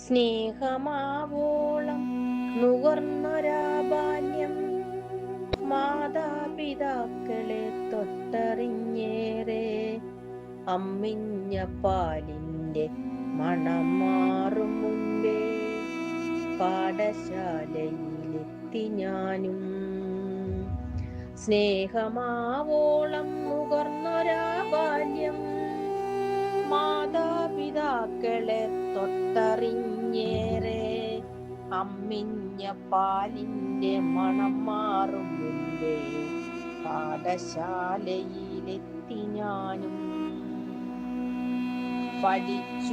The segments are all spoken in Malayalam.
സ്നേഹമാവോളം നുകർന്നൊരാ ബാല്യം മാതാപിതാക്കളെ തൊട്ടറിഞ്ഞേറെ. അമ്മിഞ്ഞ പാലിന്റെ മണം മാറും മുൻപേ പാഠശാലയിലെത്തി ഞാനും. സ്നേഹമാവോളം നുകർന്നൊരാ ബാല്യം മാതാപിതാക്കളെ തൊട്ടറിഞ്ഞേറെ. അമ്മിഞ്ഞ പാലിന്റെ മണം മാറും മുൻപേ പാഠശാലയിലെത്തി ഞാനും. പഠിച്ചുയരാനേറെ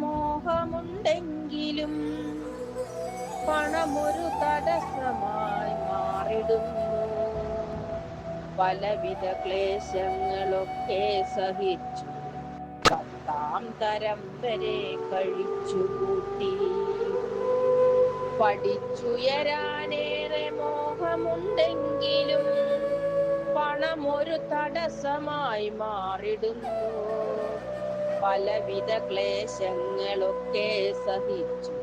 മോഹമുണ്ടെങ്കിലും പണമൊരു തടസ്സമായി മാറിടുന്നു. പലവിധ ക്ലേശങ്ങളൊക്കെ സഹിച്ചു 10ാം തരം വരെ കഴിച്ചുകൂട്ടി. പഠിച്ചുയരാനേറെ മോഹമുണ്ടെങ്കിലും പണമൊരു തടസ്സമായി മാറിടുന്നു. പലവിധ ക്ലേശങ്ങളൊക്കെ സഹിച്ചു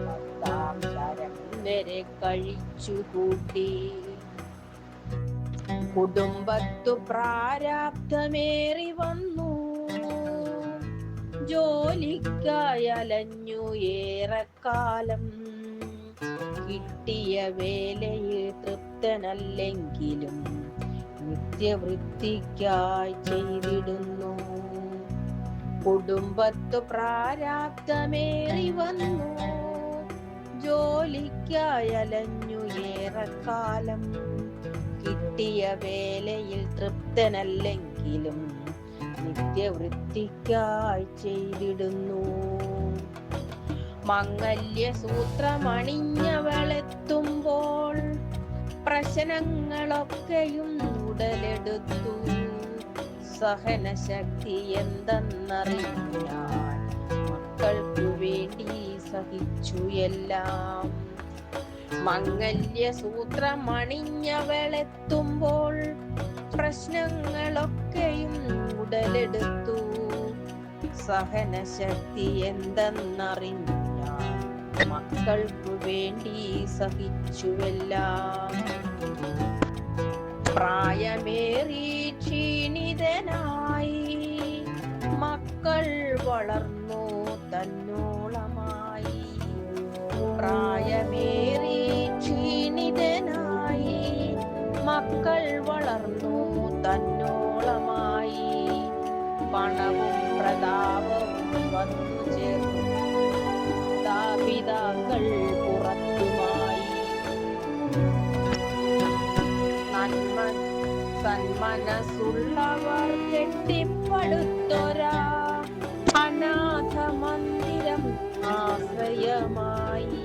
10ാം തരം വരെ കഴിച്ചുകൂട്ടി. കുടുംബത്തു പ്രാരാബ്ധമേറി വന്നു. ജോലിക്കായി അലഞ്ഞു ഏറെക്കാലം. കിട്ടിയ വേലയിൽ തൃപ്തനല്ലെങ്കിലും നിത്യവൃത്തിക്കായി ചെയ്തിടുന്നു. കുടുംബത്തു പ്രാരാബ്ധമേറി വന്നു. ജോലിക്കായി അലഞ്ഞു ഏറെക്കാലം. കിട്ടിയ വേലയിൽ തൃപ്തനല്ലെങ്കിലും നിത്യവൃത്തിക്കായി ചെയ്തിടുന്നു. മംഗല്യസൂത്രമണിഞ്ഞവളെത്തുമ്പോൾ പ്രശ്നങ്ങളൊക്കെയും ഉടലെടുത്തു. സഹനശക്തി എന്തെന്നറിയാൻ മക്കൾക്കു വേണ്ടി സഹിച്ചു എല്ലാം. മംഗല്യസൂത്രമണിഞ്ഞവളെത്തുമ്പോൾ പ്രശ്നങ്ങളൊക്കെയും ഉടലെടുത്തു. സഹനശക്തി എന്തെന്നറിഞ്ഞാൽ മക്കൾക്കു വേണ്ടി സഹിച്ചുവെല്ലാം. പ്രായമേറി ക്ഷീണിതനായി മക്കൾ വളർന്നു തന്നോളമായി. പ്രായമേറി ക്ഷീണിതനായി മക്കൾ വളർന്നു തന്നോളമായി. പണവും പ്രതാപവും വന്നു ചേർന്നു പിതാക്കൾ പുറത്തുമായി. സന്മനസ്സുള്ളവർ കെട്ടിപ്പടുത്തൊരാ അനാഥ മന്ദിരം ആശ്രയമായി.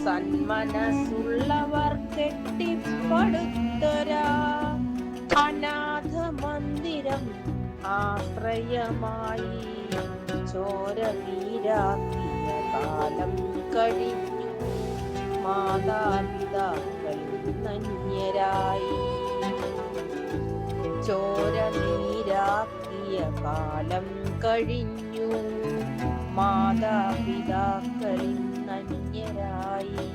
സന്മനസ്സുള്ളവർ കെട്ടിപ്പടുത്തൊരാ അനാഥ മന്ദിരം ആശ്രയമായി. ചോര നീരാക്കിയ കാലം കഴിഞ്ഞു മാതാപിതാക്കൾ നന്യരായി. ചോര നീരാക്കിയ കാലം കഴിഞ്ഞു മാതാപിതാക്കൾ നന്യരായി.